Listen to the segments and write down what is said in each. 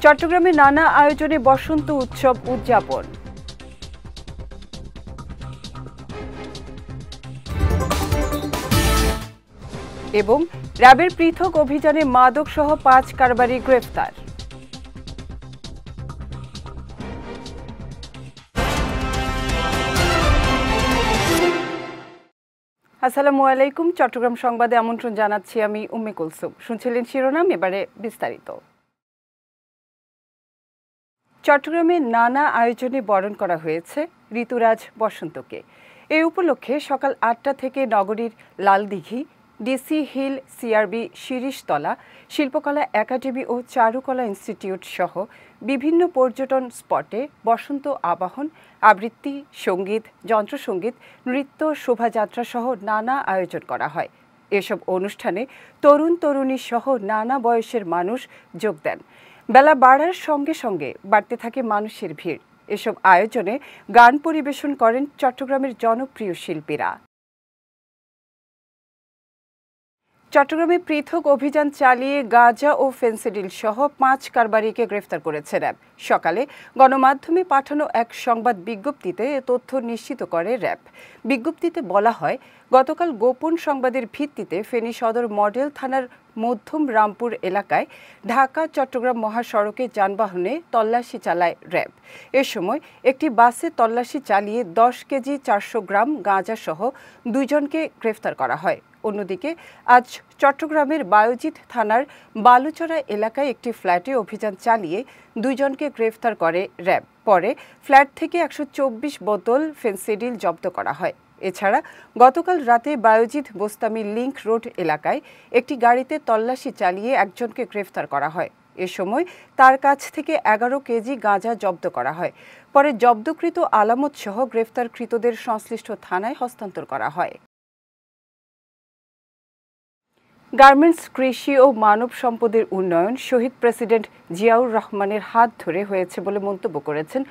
চট্টগ্রামে নানা আয়োজনে বসন্ত উৎসব উদযাপন। এবং র্যাবের পৃথক অভিযানে মাদকসহ ৫ কারবারি গ্রেফতার। আসসালামু আলাইকুম। চট্টগ্রাম সংবাদে আমন্ত্রণ জানাচ্ছি আমি উম্মে কুলসুম। শুনছিলেন শিরোনাম, এবারে বিস্তারিত। চট্টগ্রামে নানা আয়োজনে বরণ করা হয়েছে ঋতুরাজ বসন্তকে। এই উপলক্ষে সকাল ৮টা থেকে নগরীর লালদিঘি, ডিসি হিল, সিআরবি শিরিষতলা, শিল্পকলা একাডেমি ও চারুকলা ইনস্টিটিউট সহ বিভিন্ন পর্যটন স্পটে বসন্ত আবাহন, আবৃত্তি, সঙ্গীত, যন্ত্রসঙ্গীত, নৃত্য, শোভাযাত্রা সহ নানা আয়োজন করা হয়। এসব অনুষ্ঠানে তরুণ তরুণী সহ নানা বয়সের মানুষ যোগ দেন। বেলা বাড়ার সঙ্গে সঙ্গে বাড়তে থাকে মানুষের ভিড়। এসব আয়োজনে গান পরিবেশন করেন চট্টগ্রামের জনপ্রিয় শিল্পীরা। চট্টগ্রামে পৃথক অভিযান চালিয়ে গাঁজা ও ফেনসিডিল সহ ৫ কারবারিকে গ্রেফতার করেছে র্যাব। সকালে গণমাধ্যমে পাঠানো এক সংবাদ বিজ্ঞপ্তিতে এ তথ্য নিশ্চিত করে র্যাব। বিজ্ঞপ্তিতে বলা হয়, গতকাল গোপন সংবাদের ভিত্তিতে ফেনী সদর মডেল থানার মধ্যম রামপুর এলাকায় ঢাকা চট্টগ্রাম মহাসড়কে যানবাহনে তল্লাশি চালায় র্যাব। এ সময় একটি বাসে তল্লাশি চালিয়ে ১০ কেজি ৪০০ গ্রাম গাঁজা সহ ২ জনকে গ্রেফতার করা হয়। অন্যদিকে আজ চট্টগ্রামের বায়জিৎ থানার বালুচড়া এলাকায় একটি ফ্ল্যাটে অভিযান চালিয়ে ২ জনকে গ্রেফতার করে র্যাব। পরে ফ্ল্যাট থেকে ১২৪ বোতল ফেনসিডিল জব্দ করা হয়। এছাড়া গতকাল রাতে বায়জিৎ বোস্তামি লিংক রোড এলাকায় একটি গাড়িতে তল্লাশি চালিয়ে একজনকে গ্রেফতার করা হয়। এ সময় তার কাছ থেকে ১১ কেজি গাঁজা জব্দ করা হয়। পরে জব্দকৃত আলামত সহ গ্রেফতারকৃতদের সংশ্লিষ্ট থানায় হস্তান্তর করা হয়। গার্মেন্টস, কৃষি ও মানব সম্পদের উন্নয়ন শহীদ প্রেসিডেন্ট জিয়াউর রহমানের হাত ধরে হয়েছে বলে মন্তব্য করেছেন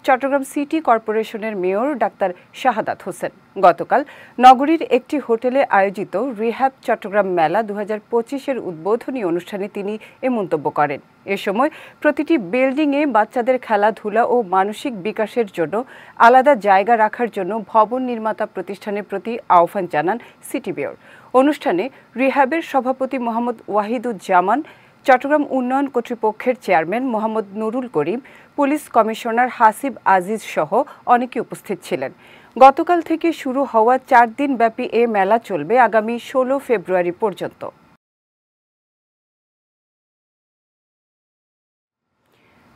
চট্টগ্রাম সিটি কর্পোরেশনের মেয়র ডাক্তার শাহাদাত হোসেন। গতকাল নগরীর একটি হোটেলে আয়োজিত রিহ্যাব চট্টগ্রাম মেলা ২০২৫-এর উদ্বোধনী অনুষ্ঠানে তিনি এ মন্তব্য করেন। এ সময় প্রতিটি বিল্ডিংয়ে বাচ্চাদের খেলাধুলা ও মানসিক বিকাশের জন্য আলাদা জায়গা রাখার জন্য ভবন নির্মাতা প্রতিষ্ঠানের প্রতি আহ্বান জানান সিটি মেয়র। অনুষ্ঠানে রিহ্যাবের সভাপতি মোহাম্মদ ওয়াহিদুজ্জামান, চট্টগ্রাম উন্নয়ন কর্তৃপক্ষের চেয়ারম্যান মোহাম্মদ নুরুল করিম, পুলিশ কমিশনার হাসিব আজিজ সহ অনেকে উপস্থিত ছিলেন। গতকাল থেকে শুরু হওয়া ৪ দিন ব্যাপী এ মেলা চলবে আগামী ১৬ ফেব্রুয়ারি পর্যন্ত।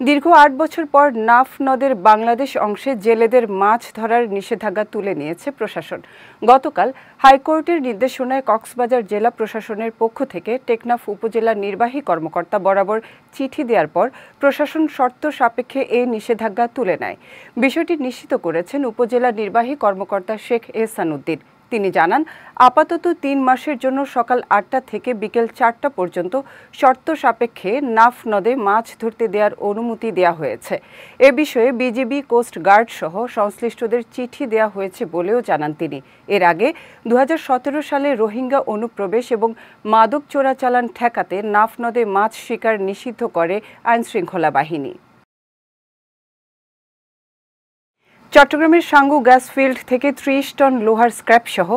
দীর্ঘ ৮ বছর পর নাফ নদের বাংলাদেশ অংশে জেলেদের মাছ ধরার নিষেধাজ্ঞা তুলে নিয়েছে প্রশাসন। গতকাল হাইকোর্টের নির্দেশনায় কক্সবাজার জেলা প্রশাসনের পক্ষ থেকে টেকনাফ উপজেলা নির্বাহী কর্মকর্তা বরাবর চিঠি দেওয়ার পর প্রশাসন শর্ত সাপেক্ষে এই নিষেধাজ্ঞা তুলে নেয়। বিষয়টি নিশ্চিত করেছেন উপজেলা নির্বাহী কর্মকর্তা শেখ এহসান উদ্দিন। তিনি জানান, আপাতত ৩ মাসের জন্য সকাল ৮টা থেকে বিকেল ৪টা পর্যন্ত শর্ত সাপেক্ষে নাফ নদে মাছ ধরতে দেওয়ার অনুমতি দেওয়া হয়েছে। এ বিষয়ে বিজিবি, কোস্ট গার্ড সহ সংশ্লিষ্টদের চিঠি দেওয়া হয়েছে বলেও জানান তিনি। এর আগে ২০১৭ সালে রোহিঙ্গা অনুপ্রবেশ এবং মাদক চোরাচালান ঠেকাতে নাফ নদে মাছ শিকার নিষিদ্ধ করে আইনশৃঙ্খলা বাহিনী। চট্টগ্রামের সাঙ্গু গ্যাস ফিল্ড থেকে ৩০ টন লোহার স্ক্র্যাপ সহ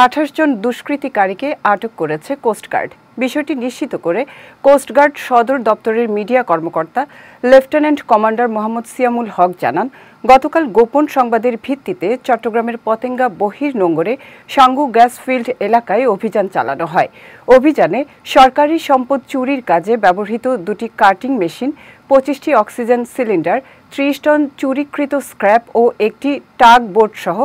২৮ জন দুষ্কৃতিকারীকে আটক করেছে কোস্টগার্ড। বিষয়টি নিশ্চিত করে কোস্টগার্ড সদর দপ্তরের মিডিয়া কর্মকর্তা লেফটেন্যান্ট কমান্ডার মোহাম্মদ সিয়ামুল হক জানান, গতকাল গোপন সংবাদের ভিত্তিতে চট্টগ্রামের পতেঙ্গা বহির নোঙ্গরে সাঙ্গু গ্যাস ফিল্ড এলাকায় অভিযান চালানো হয়। অভিযানে সরকারি সম্পদ চুরির কাজে ব্যবহৃত ২টি কাটিং মেশিন, ২৫টি অক্সিজেন সিলিন্ডার, ৩০ টন চুরিকৃত স্ক্র্যাপ ও একটি টাগ বোট সহ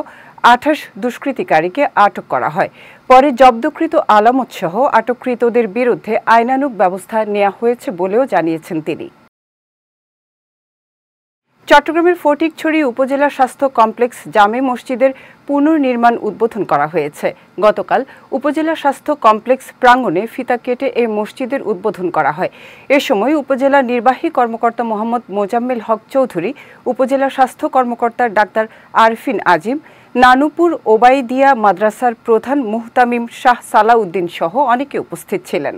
২৮ দুষ্কৃতিকারীকে আটক করা হয়। পরে জব্দকৃত আলামত সহ আটককৃতদের বিরুদ্ধে আইনানুগ ব্যবস্থা নেওয়া হয়েছে বলেও জানিয়েছেন তিনি। চট্টগ্রামের ফটিকছড়ি উপজেলা স্বাস্থ্য কমপ্লেক্স জামে মসজিদের পুনর্নির্মাণ উদ্বোধন করা হয়েছে। গতকাল উপজেলা স্বাস্থ্য কমপ্লেক্স প্রাঙ্গণে ফিতা কেটে এই মসজিদের উদ্বোধন করা হয়। এ সময় উপজেলা নির্বাহী কর্মকর্তা মোহাম্মদ মোজাম্মেল হক চৌধুরী, উপজেলা স্বাস্থ্য কর্মকর্তা ডাক্তার আরফিন আজিম, নানুপুর ওবাইদিয়া মাদ্রাসার প্রধান মুহতামিম শাহ সালাউদ্দিন সহ অনেকে উপস্থিত ছিলেন।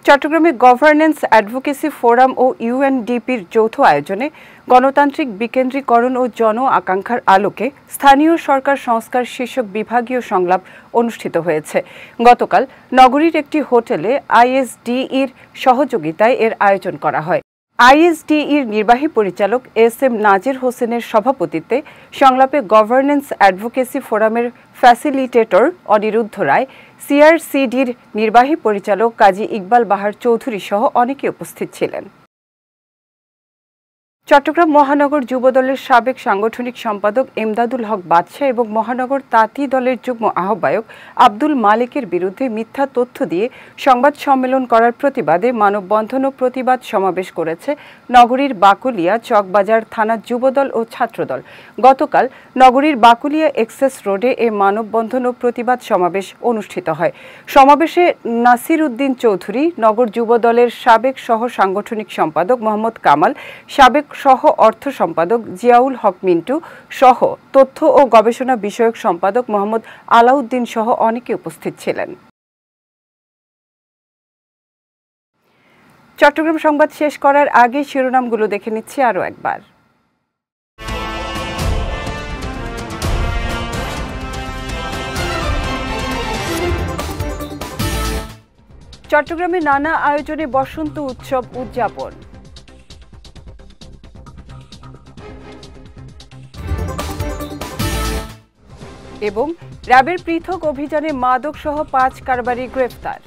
চট্টগ্রামে গভর্নেন্স অ্যাডভোকেসি ফোরাম ও ইউএনডিপির যৌথ আয়োজনে গণতান্ত্রিক বিকেন্দ্রীকরণ ও জন আকাঙ্ক্ষার আলোকে স্থানীয় সরকার সংস্কার শীর্ষক বিভাগীয় সংলাপ অনুষ্ঠিত হয়েছে। গতকাল নগরীর একটি হোটেলে আইএসডিইর সহযোগিতায় এর আয়োজন করা হয়। আইএসডিইর নির্বাহী পরিচালক এস.এম. নাজির হোসেনের সভাপতিত্বে সংলাপে গভর্নেন্স অ্যাডভোকেসি ফোরামের ফ্যাসিলিটেটর অনিরুদ্ধ রায়, সিআরসিডির নির্বাহী পরিচালক কাজী ইকবাল বাহার চৌধুরী সহ অনেকে উপস্থিত ছিলেন। চট্টগ্রাম মহানগর যুবদলের সাবেক সাংগঠনিক সম্পাদক এমদাদুল হক বাদশা এবং মহানগর তাঁতি দলের যুগ্ম আহ্বায়ক আব্দুল মালিকের বিরুদ্ধে মিথ্যা তথ্য দিয়ে সংবাদ সম্মেলন করার প্রতিবাদে মানববন্ধন ও প্রতিবাদ সমাবেশ করেছে নগরীর বাকুলিয়া চকবাজার থানা যুবদল ও ছাত্রদল। গতকাল নগরীর বাকুলিয়া এক্সেস রোডে এ মানববন্ধন ও প্রতিবাদ সমাবেশ অনুষ্ঠিত হয়। সমাবেশে নাসির উদ্দিন চৌধুরী, নগর যুবদলের সাবেক সহ সাংগঠনিক সম্পাদক মোহাম্মদ কামাল, সাবেক সহ অর্থ সম্পাদক জিয়াউল হক মিন্টু সহ তথ্য ও গবেষণা বিষয়ক সম্পাদক মোহাম্মদ আলাউদ্দিন সহ অনেকে উপস্থিত ছিলেন। চট্টগ্রাম সংবাদ শেষ করার আগে শিরোনামগুলো দেখে নিচ্ছি আরও একবার। চট্টগ্রামে নানা আয়োজনে বসন্ত উৎসব উদযাপন। এবং র্যাবের পৃথক অভিযানে মাদকসহ ৫ কারবারি গ্রেফতার।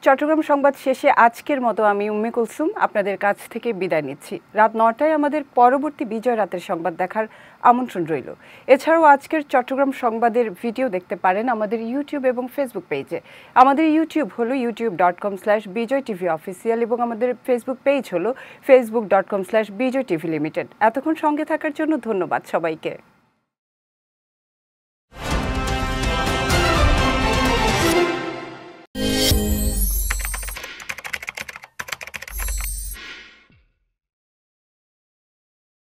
চট্টগ্রাম সংবাদ শেষে আজকের মতো আমি উম্মে কুলসুম আপনাদের কাছ থেকে বিদায় নিচ্ছি। রাত ৯টায় আমাদের পরবর্তী বিজয় রাতের সংবাদ দেখার আমন্ত্রণ রইল। এছাড়াও আজকের চট্টগ্রাম সংবাদের ভিডিও দেখতে পারেন আমাদের ইউটিউব এবং ফেসবুক পেজে। আমাদের ইউটিউব হলো youtube.com/BJTVOfficial এবং আমাদের ফেসবুক পেজ হলো facebook.com/BJTVLimited। এতক্ষণ সঙ্গে থাকার জন্য ধন্যবাদ সবাইকে।